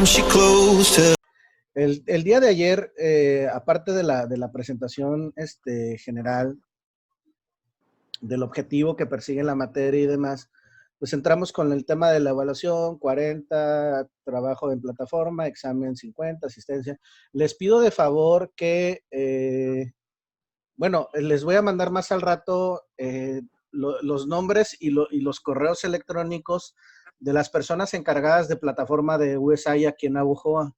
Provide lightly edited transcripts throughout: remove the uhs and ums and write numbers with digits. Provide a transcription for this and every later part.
she close to. El día de ayer, aparte de la presentación general del objetivo que persigue la materia y demás, pues entramos con el tema de la evaluación, 40, trabajo en plataforma, examen 50, asistencia. Les pido de favor que, bueno, les voy a mandar más al rato los nombres y los correos electrónicos de las personas encargadas de plataforma de USAI aquí en Navojoa.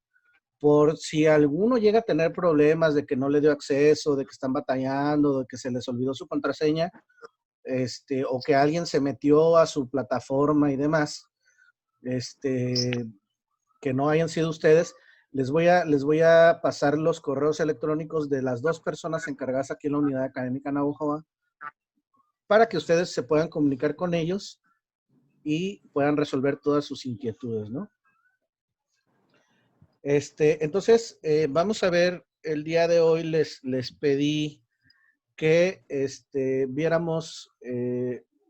Por si alguno llega a tener problemas de que no le dio acceso, de que están batallando, de que se les olvidó su contraseña, o que alguien se metió a su plataforma y demás, que no hayan sido ustedes, les voy a pasar los correos electrónicos de las dos personas encargadas aquí en la Unidad Académica Navojoa para que ustedes se puedan comunicar con ellos y puedan resolver todas sus inquietudes, ¿no? Entonces, vamos a ver, el día de hoy les pedí que viéramos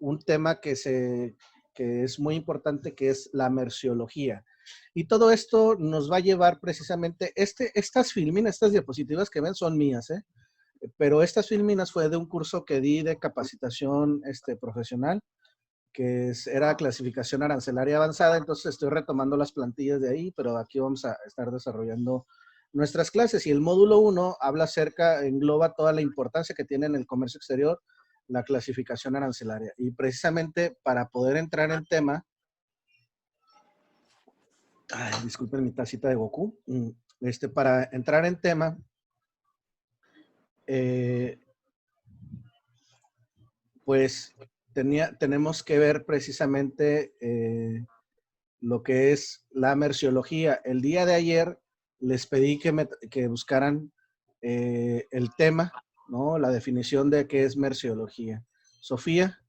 un tema que es muy importante, que es la merciología. Y todo esto nos va a llevar precisamente, estas filminas, estas diapositivas que ven son mías, pero estas filminas fue de un curso que di de capacitación profesional, que era clasificación arancelaria avanzada. Entonces estoy retomando las plantillas de ahí, pero aquí vamos a estar desarrollando nuestras clases. Y el módulo 1 engloba toda la importancia que tiene en el comercio exterior la clasificación arancelaria. Y precisamente para poder entrar en tema, disculpen mi tacita de Goku, para entrar en tema, pues tenemos que ver precisamente lo que es la merciología. El día de ayer les pedí que buscaran el tema, ¿no? La definición de qué es merciología. Sofía,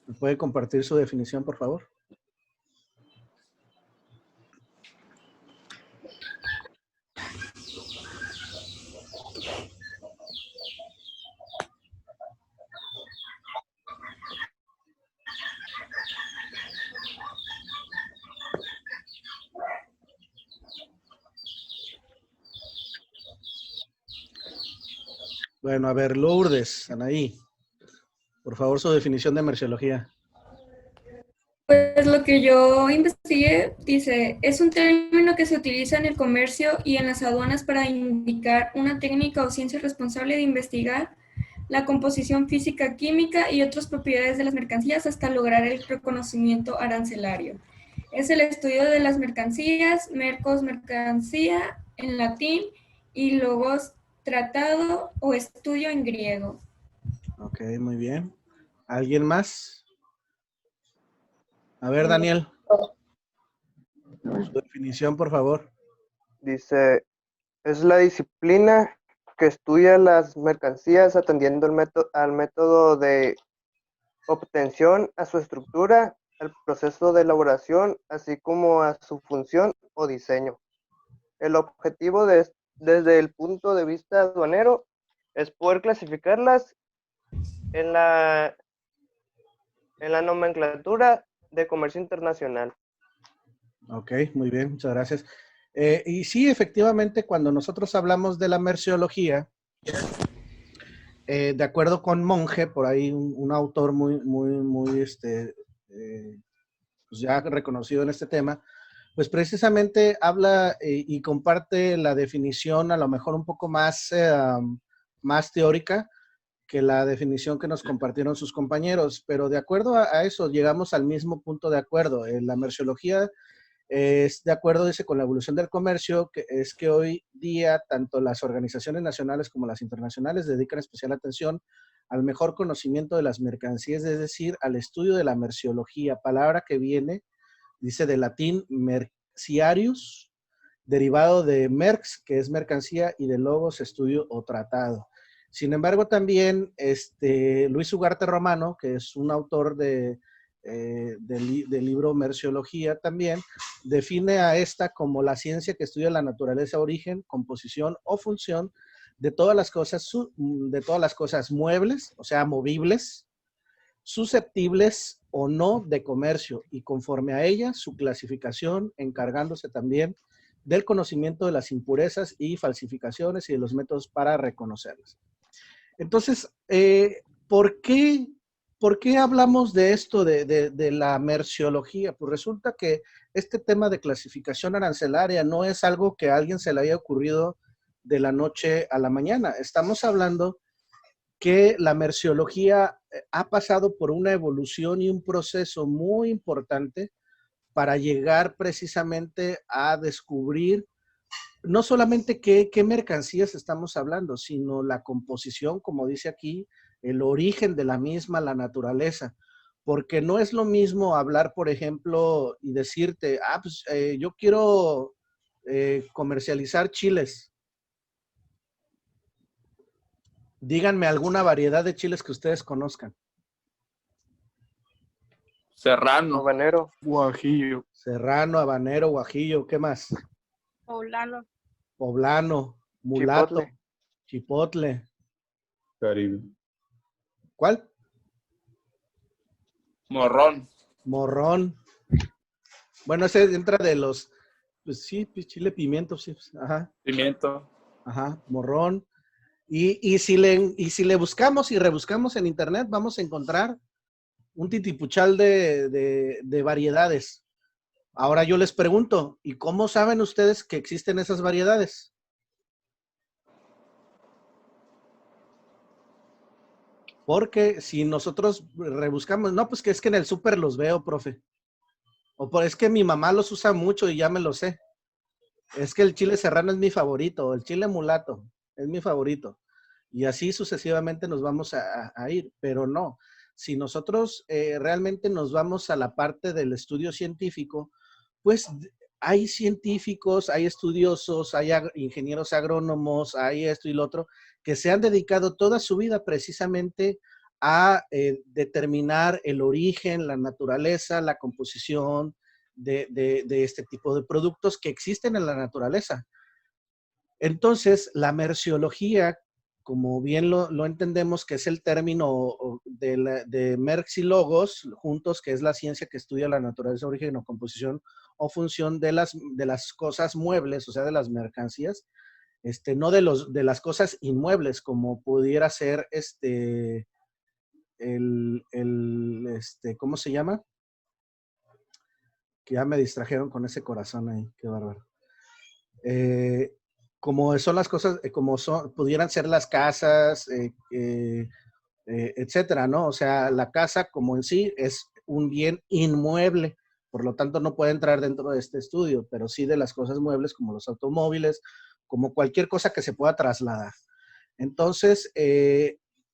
¿me puede compartir su definición, por favor? Bueno, a ver, Lourdes, Anaí, por favor, su definición de merciología. Pues lo que yo investigué dice, es un término que se utiliza en el comercio y en las aduanas para indicar una técnica o ciencia responsable de investigar la composición física, química y otras propiedades de las mercancías hasta lograr el reconocimiento arancelario. Es el estudio de las mercancías, mercos, mercancía en latín y logos, tratado o estudio en griego. Ok, muy bien. ¿Alguien más? A ver, Daniel. Su definición, por favor. Dice, es la disciplina que estudia las mercancías atendiendo al método de obtención, a su estructura, al proceso de elaboración, así como a su función o diseño. El objetivo desde el punto de vista aduanero es poder clasificarlas en la nomenclatura de comercio internacional. Ok, muy bien, muchas gracias. Y sí, efectivamente, cuando nosotros hablamos de la merciología, de acuerdo con Monge, por ahí un autor muy, pues ya reconocido en este tema, pues precisamente habla y comparte la definición a lo mejor un poco más, más teórica que la definición que nos compartieron sus compañeros, pero de acuerdo a eso llegamos al mismo punto de acuerdo. La merciología es de acuerdo, dice, con la evolución del comercio, que es que hoy día tanto las organizaciones nacionales como las internacionales dedican especial atención al mejor conocimiento de las mercancías, es decir, al estudio de la merciología, palabra que viene, dice, del latín merciarius, derivado de merx, que es mercancía, y de logos, estudio o tratado. Sin embargo, también Luis Ugarte Romano, que es un autor del libro Merciología también, define a esta como la ciencia que estudia la naturaleza, origen, composición o función de todas las cosas muebles, o sea, movibles, susceptibles o no de comercio y conforme a ella su clasificación, encargándose también del conocimiento de las impurezas y falsificaciones y de los métodos para reconocerlas. Entonces, ¿por qué hablamos de esto de la merciología? Pues resulta que este tema de clasificación arancelaria no es algo que a alguien se le haya ocurrido de la noche a la mañana. Estamos hablando que la merciología ha pasado por una evolución y un proceso muy importante para llegar precisamente a descubrir no solamente qué mercancías estamos hablando, sino la composición, como dice aquí, el origen de la misma, la naturaleza. Porque no es lo mismo hablar, por ejemplo, y decirte, pues yo quiero comercializar chiles. Díganme alguna variedad de chiles que ustedes conozcan. Serrano. Habanero. Guajillo. Serrano, habanero, guajillo, ¿qué más? Poblano. Poblano, mulato, Chipotle. chipotle. Caribe. ¿Cuál? Morrón. Morrón. Bueno, ese entra de los, pues sí, chile, pimiento, sí, ajá, Pimiento. ajá, morrón. Y si le buscamos y rebuscamos en internet, vamos a encontrar un titipuchal de variedades. Ahora yo les pregunto, ¿y cómo saben ustedes que existen esas variedades? Porque si nosotros rebuscamos, no, pues que es que en el súper los veo, profe. Es que mi mamá los usa mucho y ya me lo sé. Es que el chile serrano es mi favorito, el chile mulato es mi favorito. Y así sucesivamente nos vamos a ir, pero no. Si nosotros realmente nos vamos a la parte del estudio científico, pues hay científicos, hay estudiosos, hay ingenieros agrónomos, hay esto y lo otro, que se han dedicado toda su vida precisamente a determinar el origen, la naturaleza, la composición de este tipo de productos que existen en la naturaleza. Entonces, la merciología, como bien lo entendemos, que es el término de merx y logos, juntos, que es la ciencia que estudia la naturaleza, origen o composición o función de las cosas muebles, o sea, de las mercancías, no de las cosas inmuebles, como pudiera ser ¿cómo se llama? Que ya me distrajeron con ese corazón ahí, qué bárbaro. Como son las cosas, pudieran ser las casas, etcétera, ¿no? O sea, la casa como en sí es un bien inmueble, por lo tanto no puede entrar dentro de este estudio, pero sí de las cosas muebles como los automóviles, como cualquier cosa que se pueda trasladar. Entonces,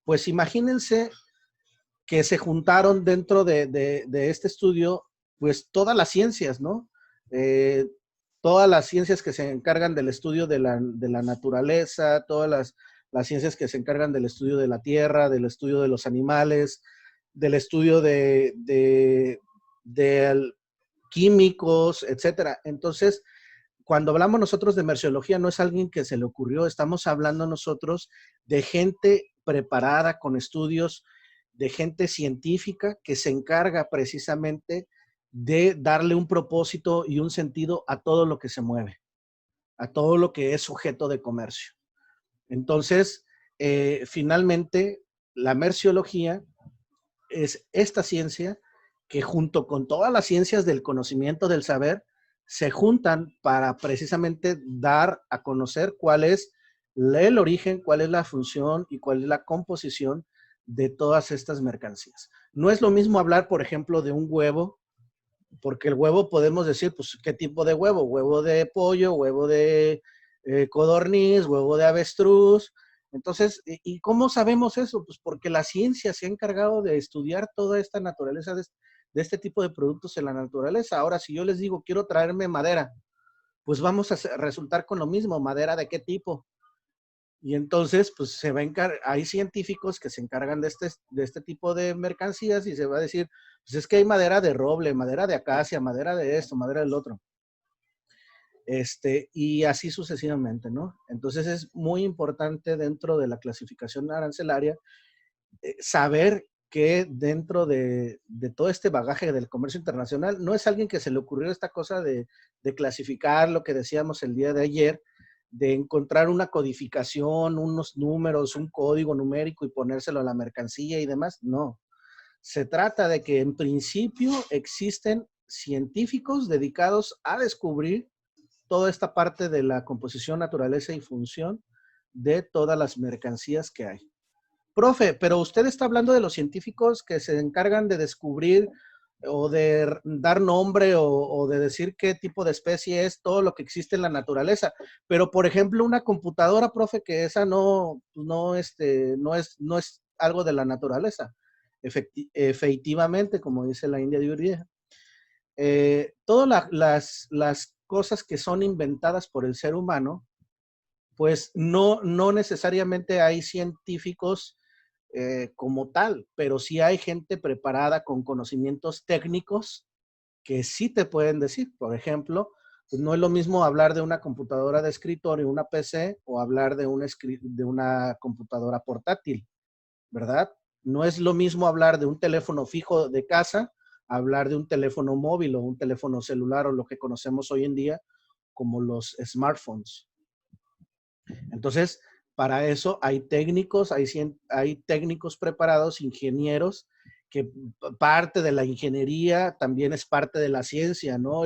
pues imagínense que se juntaron dentro de este estudio, pues todas las ciencias, ¿no? Todas las ciencias que se encargan del estudio de la naturaleza, todas las ciencias que se encargan del estudio de la tierra, del estudio de los animales, del estudio de químicos, etcétera. Entonces, cuando hablamos nosotros de merciología, no es alguien que se le ocurrió, estamos hablando nosotros de gente preparada con estudios, de gente científica que se encarga precisamente de darle un propósito y un sentido a todo lo que se mueve, a todo lo que es sujeto de comercio. Entonces, finalmente, la merciología es esta ciencia que junto con todas las ciencias del conocimiento, del saber, se juntan para precisamente dar a conocer cuál es el origen, cuál es la función y cuál es la composición de todas estas mercancías. No es lo mismo hablar, por ejemplo, de un huevo, porque el huevo podemos decir, pues, ¿qué tipo de huevo? Huevo de pollo, huevo de codorniz, huevo de avestruz. Entonces, ¿y cómo sabemos eso? Pues porque la ciencia se ha encargado de estudiar toda esta naturaleza de este tipo de productos en la naturaleza. Ahora, si yo les digo, quiero traerme madera, pues vamos a resultar con lo mismo, madera de qué tipo. Y entonces, pues hay científicos que se encargan de este tipo de mercancías y se va a decir, pues es que hay madera de roble, madera de acacia, madera de esto, madera del otro. Y así sucesivamente, ¿no? Entonces es muy importante dentro de la clasificación arancelaria saber que dentro de todo este bagaje del comercio internacional, no es alguien que se le ocurrió esta cosa de clasificar lo que decíamos el día de ayer, de encontrar una codificación, unos números, un código numérico y ponérselo a la mercancía y demás. No. Se trata de que en principio existen científicos dedicados a descubrir toda esta parte de la composición, naturaleza y función de todas las mercancías que hay. Profe, pero usted está hablando de los científicos que se encargan de descubrir o de dar nombre o de decir qué tipo de especie es todo lo que existe en la naturaleza. Pero, por ejemplo, una computadora, profe, que esa no es algo de la naturaleza. Efectivamente, como dice la India de Uribe. Todas las cosas que son inventadas por el ser humano, pues no necesariamente hay científicos como tal, pero sí hay gente preparada con conocimientos técnicos que sí te pueden decir. Por ejemplo, pues no es lo mismo hablar de una computadora de escritorio, una PC, o hablar de una computadora portátil, ¿verdad? No es lo mismo hablar de un teléfono fijo de casa, hablar de un teléfono móvil o un teléfono celular o lo que conocemos hoy en día como los smartphones. Entonces, para eso hay técnicos, hay técnicos preparados, ingenieros, que parte de la ingeniería también es parte de la ciencia, ¿no?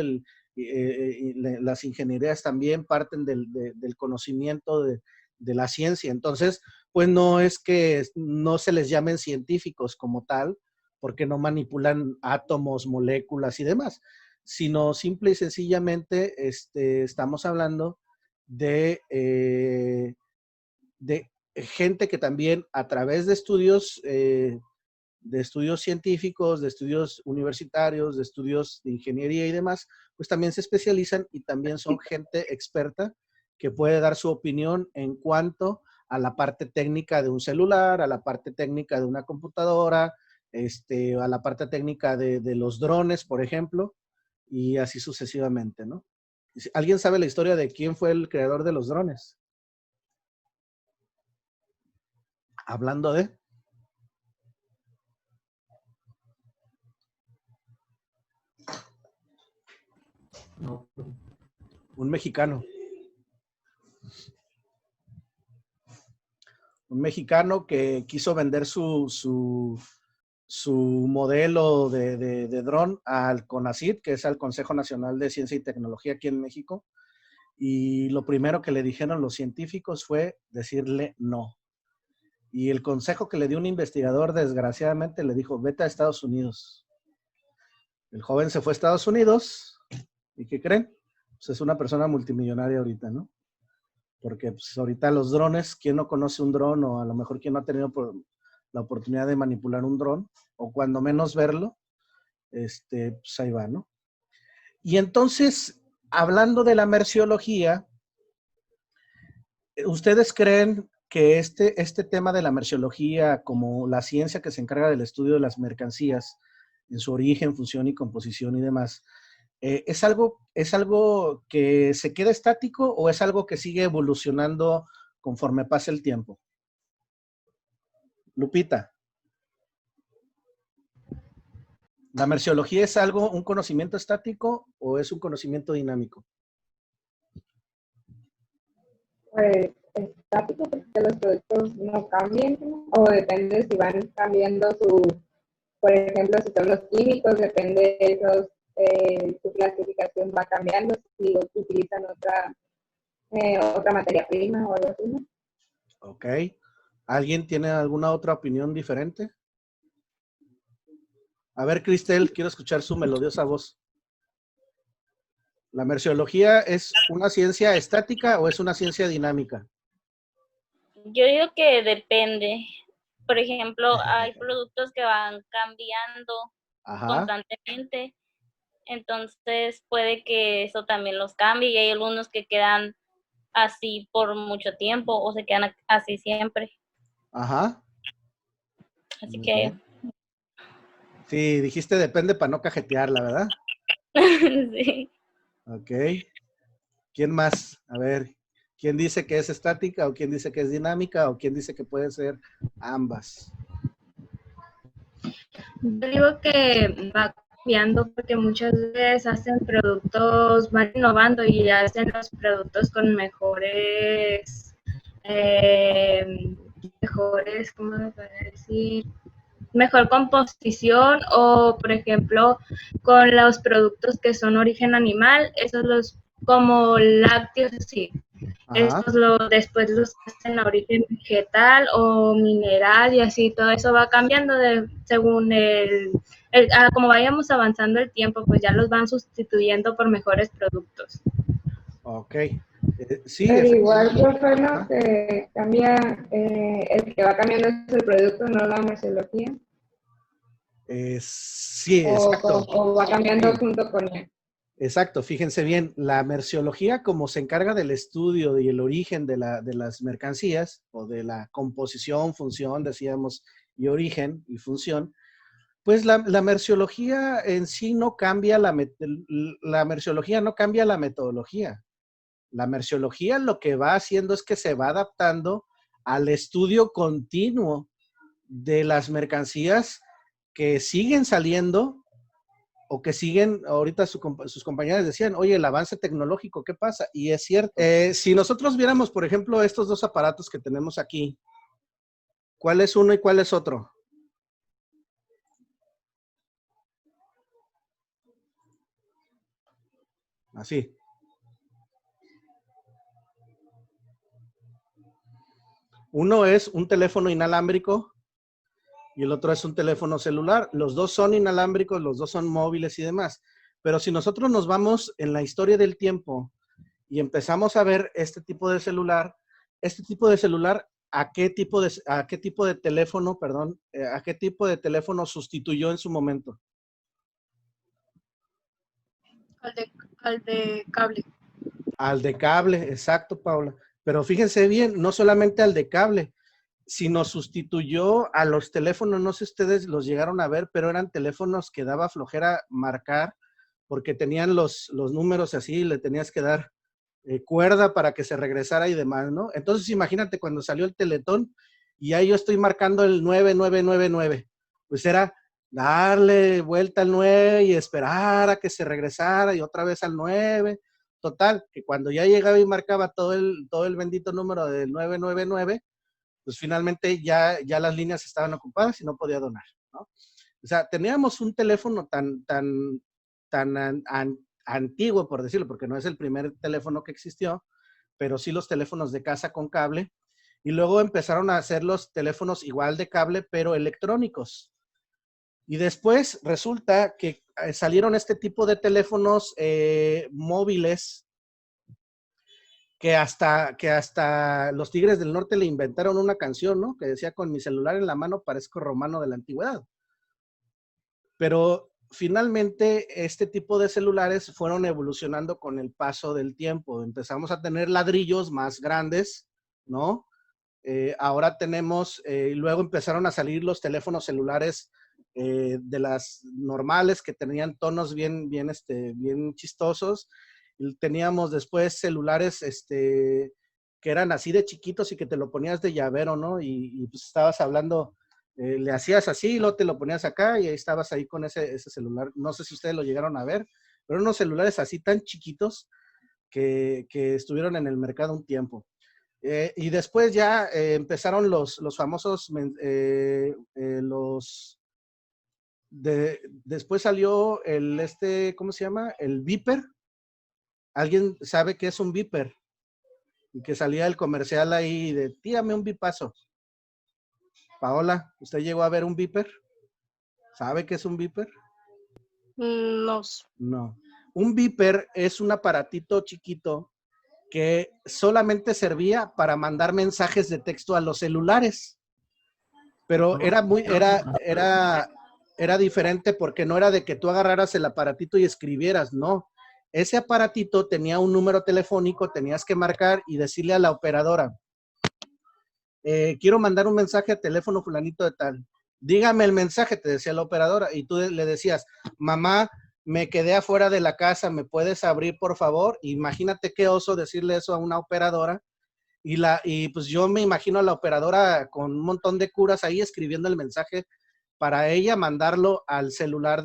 Las ingenierías también parten del conocimiento de la ciencia. Entonces, pues no es que no se les llamen científicos como tal, porque no manipulan átomos, moléculas y demás, sino simple y sencillamente estamos hablando de gente que también a través de estudios científicos, de estudios universitarios, de estudios de ingeniería y demás, pues también se especializan y también son gente experta que puede dar su opinión en cuanto a la parte técnica de un celular, a la parte técnica de una computadora, a la parte técnica de los drones, por ejemplo, y así sucesivamente, ¿no? ¿Alguien sabe la historia de quién fue el creador de los drones? Hablando de... No. Un mexicano. Un mexicano que quiso vender su modelo de dron al CONACYT, que es el Consejo Nacional de Ciencia y Tecnología aquí en México. Y lo primero que le dijeron los científicos fue decirle no. Y el consejo que le dio un investigador, desgraciadamente, le dijo, vete a Estados Unidos. El joven se fue a Estados Unidos. ¿Y qué creen? Pues es una persona multimillonaria ahorita, ¿no? Porque pues, ahorita los drones, ¿quién no conoce un dron? O a lo mejor ¿quién no ha tenido la oportunidad de manipular un dron? O cuando menos verlo, pues ahí va, ¿no? Y entonces, hablando de la merciología, ¿ustedes creen que este tema de la merciología, como la ciencia que se encarga del estudio de las mercancías, en su origen, función y composición y demás, ¿es algo que se queda estático o es algo que sigue evolucionando conforme pasa el tiempo? Lupita, ¿la merciología es un conocimiento estático o es un conocimiento dinámico? Pues estático porque los productos no cambian, ¿no? O depende si van cambiando por ejemplo, si son los químicos, depende de esos, su clasificación va cambiando, si utilizan otra materia prima o algo así, ¿no? Ok. ¿Alguien tiene alguna otra opinión diferente? A ver, Cristel, quiero escuchar su melodiosa voz. ¿La merciología es una ciencia estática o es una ciencia dinámica? Yo digo que depende. Por ejemplo, hay productos que van cambiando constantemente, entonces puede que eso también los cambie y hay algunos que quedan así por mucho tiempo o se quedan así siempre. Ajá. Así que... Sí, dijiste depende para no cajetearla, ¿verdad? Sí. Ok. ¿Quién más? A ver, ¿quién dice que es estática o quién dice que es dinámica o quién dice que puede ser ambas? Yo digo que va cambiando porque muchas veces hacen productos, van innovando y hacen los productos con mejores, ¿cómo se puede decir? Mejor composición o, por ejemplo, con los productos que son origen animal, esos los como lácteos, sí. Ajá. Después los hacen a origen vegetal o mineral y así, todo eso va cambiando según como vayamos avanzando el tiempo, pues ya los van sustituyendo por mejores productos. Ok. Sí, pero igual, efectivamente. profe, ¿no? Que cambia, el que va cambiando es el producto, no la merciología. Sí, exacto. O va cambiando Sí. junto con él. Exacto, fíjense bien, la merciología, como se encarga del estudio y el origen de las mercancías, o de la composición, función, decíamos, y origen y función, pues la merciología en sí no cambia la merciología no cambia la metodología. La merciología lo que va haciendo es que se va adaptando al estudio continuo de las mercancías que siguen saliendo o que siguen, ahorita sus compañeras decían, oye, el avance tecnológico, ¿qué pasa? Y es cierto. Si nosotros viéramos, por ejemplo, estos dos aparatos que tenemos aquí, ¿cuál es uno y cuál es otro? Así. Uno es un teléfono inalámbrico y el otro es un teléfono celular. Los dos son inalámbricos, los dos son móviles y demás. Pero si nosotros nos vamos en la historia del tiempo y empezamos a ver este tipo de celular, ¿a qué tipo de teléfono, perdón, a qué tipo de teléfono sustituyó en su momento? Al de cable. Al de cable, exacto, Paula. Pero fíjense bien, no solamente al de cable, sino sustituyó a los teléfonos, no sé si ustedes los llegaron a ver, pero eran teléfonos que daba flojera marcar porque tenían los números así, le tenías que dar cuerda para que se regresara y demás, ¿no? Entonces imagínate cuando salió el Teletón y ahí yo estoy marcando el 9999, pues era darle vuelta al 9 y esperar a que se regresara y otra vez al 9. Total, que cuando ya llegaba y marcaba todo el bendito número del 999, pues finalmente ya las líneas estaban ocupadas y no podía donar, ¿no? O sea, teníamos un teléfono tan antiguo, por decirlo, porque no es el primer teléfono que existió, pero sí los teléfonos de casa con cable, y luego empezaron a hacer los teléfonos igual de cable, pero electrónicos. Y después resulta que salieron este tipo de teléfonos móviles que hasta los Tigres del Norte le inventaron una canción, ¿no? Que decía, con mi celular en la mano parezco romano de la antigüedad. Pero finalmente este tipo de celulares fueron evolucionando con el paso del tiempo. Empezamos a tener ladrillos más grandes, ¿no? Ahora tenemos, luego empezaron a salir los teléfonos celulares de las normales que tenían tonos bien chistosos. Teníamos después celulares que eran así de chiquitos y que te lo ponías de llavero, ¿no? Y pues estabas hablando, le hacías así y luego te lo ponías acá y ahí estabas ahí con ese celular. No sé si ustedes lo llegaron a ver, pero unos celulares así tan chiquitos que estuvieron en el mercado un tiempo. Y después ya empezaron los famosos, después salió ¿cómo se llama? El Viper. ¿Alguien sabe qué es un Viper? Y que salía el comercial ahí de, tírame un bipazo. Paola, ¿usted llegó a ver un Viper? ¿Sabe qué es un Viper? No. No. Un Viper es un aparatito chiquito que solamente servía para mandar mensajes de texto a los celulares. Pero era diferente porque no era de que tú agarraras el aparatito y escribieras, no. Ese aparatito tenía un número telefónico, tenías que marcar y decirle a la operadora, quiero mandar un mensaje a teléfono fulanito de tal. Dígame el mensaje, te decía la operadora, y tú le decías, mamá, me quedé afuera de la casa, ¿me puedes abrir, por favor? Imagínate qué oso decirle eso a una operadora. Y pues yo me imagino a la operadora con un montón de curas ahí escribiendo el mensaje para ella mandarlo al celular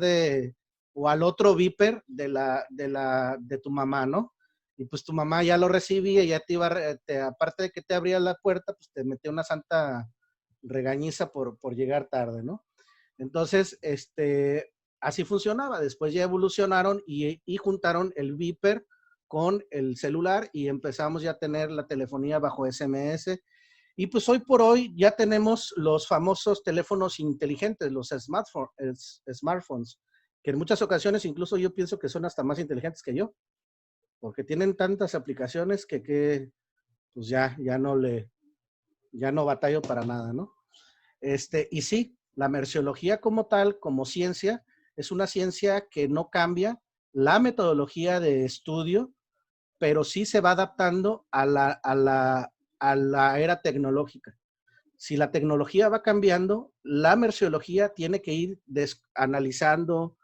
o al otro Viper de tu mamá, ¿no? Y pues tu mamá ya lo recibía, ya te iba, aparte de que te abría la puerta, pues te metía una santa regañiza por llegar tarde, ¿no? Entonces, así funcionaba. Después ya evolucionaron y juntaron el Viper con el celular y empezamos ya a tener la telefonía bajo SMS. Y pues hoy por hoy ya tenemos los famosos teléfonos inteligentes, los smartphones, que en muchas ocasiones incluso yo pienso que son hasta más inteligentes que yo, porque tienen tantas aplicaciones que pues ya no batallo para nada, ¿no? Y sí, la merciología como tal, como ciencia, es una ciencia que no cambia la metodología de estudio, pero sí se va adaptando a la era tecnológica. Si la tecnología va cambiando, la merciología tiene que ir analizando,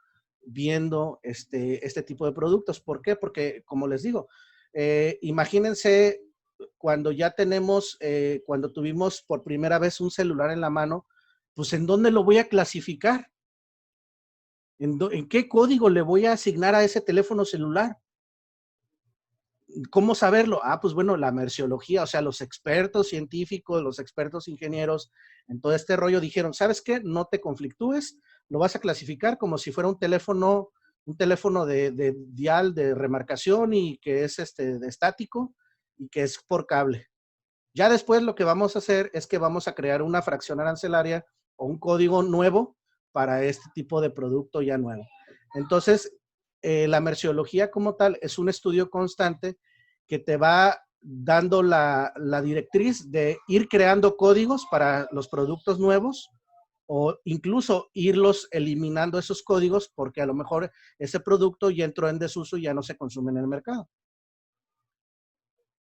viendo este tipo de productos. ¿Por qué? Porque, como les digo, imagínense cuando ya cuando tuvimos por primera vez un celular en la mano, pues ¿en dónde lo voy a clasificar? ¿En qué código le voy a asignar a ese teléfono celular? ¿Cómo saberlo? Pues bueno, la merciología, o sea, los expertos científicos, los expertos ingenieros, en todo este rollo dijeron, ¿sabes qué? No te conflictúes, lo vas a clasificar como si fuera un teléfono de dial de remarcación y que es estático y que es por cable. Ya después lo que vamos a hacer es que vamos a crear una fracción arancelaria o un código nuevo para este tipo de producto ya nuevo. Entonces, la merciología como tal es un estudio constante que te va dando la directriz de ir creando códigos para los productos nuevos o incluso irlos eliminando esos códigos porque a lo mejor ese producto ya entró en desuso y ya no se consume en el mercado.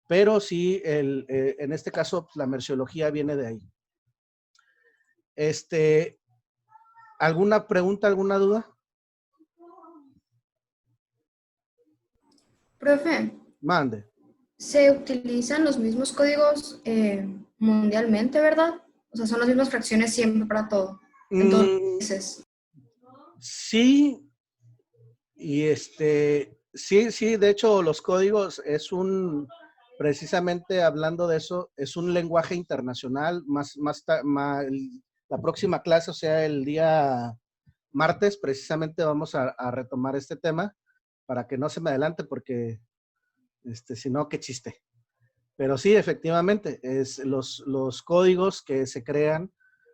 Pero sí, en este caso, la merciología viene de ahí. ¿Alguna pregunta, alguna duda? Profe, Mande. se utilizan los mismos códigos mundialmente, ¿verdad? O sea, son las mismas fracciones siempre para todo. Entonces. Sí, y sí, de hecho, los códigos precisamente hablando de eso, es un lenguaje internacional, la próxima clase, o sea, el día martes, precisamente vamos a retomar este tema para que no se me adelante porque, si no, qué chiste. Pero sí, efectivamente, los códigos que se crean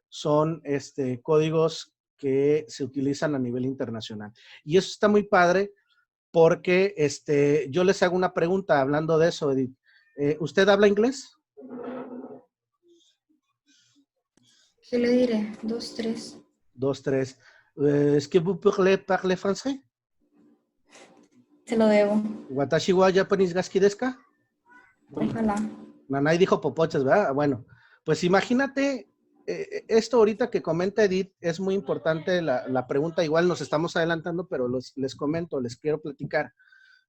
son códigos que se utilizan a nivel internacional. Y eso está muy padre porque yo les hago una pregunta hablando de eso, Edith. ¿Usted habla inglés? ¿Qué le diré? 2, 3. 2, 3. ¿Es que vous parlez français? Se lo debo. ¿Watashi wa Japanese gaski desu ka? Ojalá. Nanay dijo popochas, ¿verdad? Bueno, pues imagínate, esto ahorita que comenta Edith, es muy importante la pregunta, igual nos estamos adelantando, pero les comento, les quiero platicar.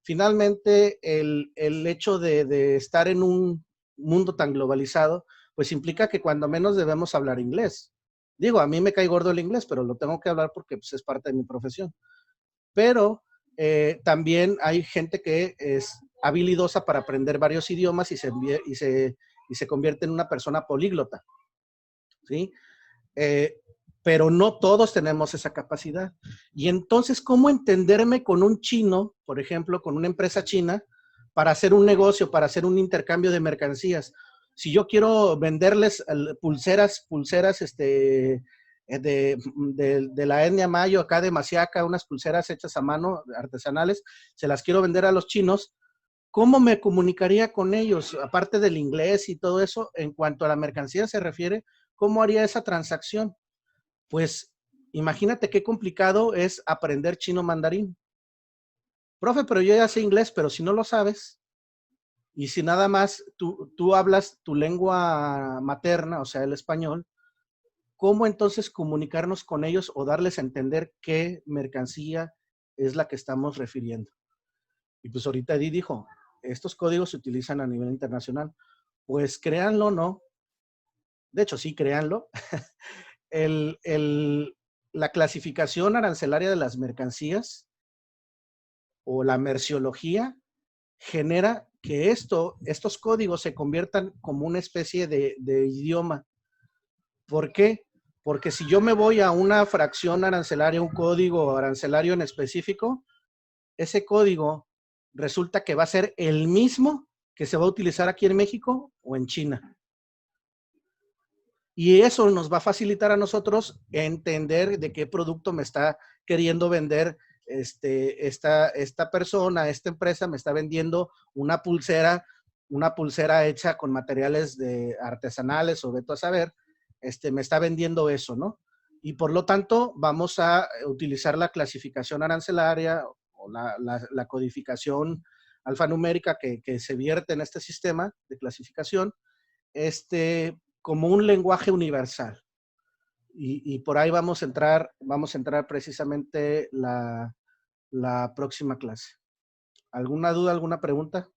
Finalmente, el hecho de estar en un mundo tan globalizado, pues implica que cuando menos debemos hablar inglés. Digo, a mí me cae gordo el inglés, pero lo tengo que hablar porque pues, es parte de mi profesión. Pero también hay gente que es habilidosa para aprender varios idiomas y se convierte en una persona políglota, ¿sí? Pero no todos tenemos esa capacidad. Y entonces, ¿cómo entenderme con un chino, por ejemplo, con una empresa china, para hacer un negocio, para hacer un intercambio de mercancías? Si yo quiero venderles pulseras de la etnia mayo, acá de Masiaca, unas pulseras hechas a mano, artesanales, se las quiero vender a los chinos, ¿cómo me comunicaría con ellos? Aparte del inglés y todo eso, en cuanto a la mercancía se refiere, ¿cómo haría esa transacción? Pues imagínate qué complicado es aprender chino mandarín. Profe, pero yo ya sé inglés, pero si no lo sabes, y si nada más tú hablas tu lengua materna, o sea, el español, ¿cómo entonces comunicarnos con ellos o darles a entender qué mercancía es la que estamos refiriendo? Y pues ahorita Edith dijo, estos códigos se utilizan a nivel internacional. Pues créanlo o no, de hecho sí, créanlo, la clasificación arancelaria de las mercancías o la merciología genera que estos códigos se conviertan como una especie de idioma. ¿Por qué? Porque si yo me voy a una fracción arancelaria, un código arancelario en específico, ese código resulta que va a ser el mismo que se va a utilizar aquí en México o en China. Y eso nos va a facilitar a nosotros entender de qué producto me está queriendo vender esta persona, esta empresa me está vendiendo una pulsera hecha con materiales artesanales o veto a saber, me está vendiendo eso, ¿no? Y por lo tanto vamos a utilizar la clasificación arancelaria o la codificación alfanumérica que se vierte en este sistema de clasificación, como un lenguaje universal. Y por ahí vamos a entrar precisamente la próxima clase. ¿Alguna duda, alguna pregunta?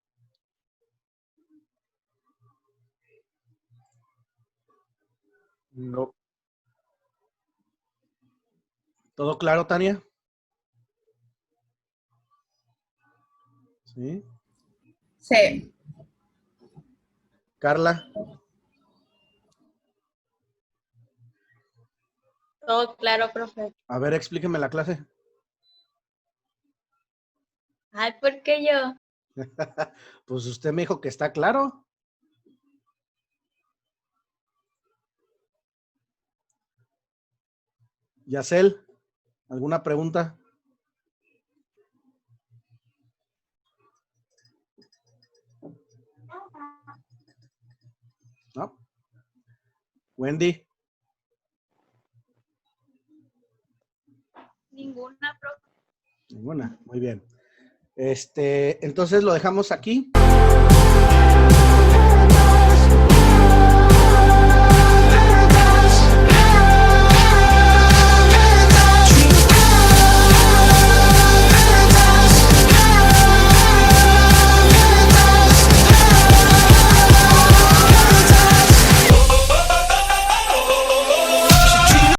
No. ¿Todo claro, Tania? ¿Sí? Sí. Carla. Todo claro, profe. A ver, explíqueme la clase. Ay, ¿por qué yo? Pues usted me dijo que está claro. Yacel, ¿alguna pregunta? ¿No? Wendy. Ninguna, profe. Ninguna, muy bien. Entonces lo dejamos aquí.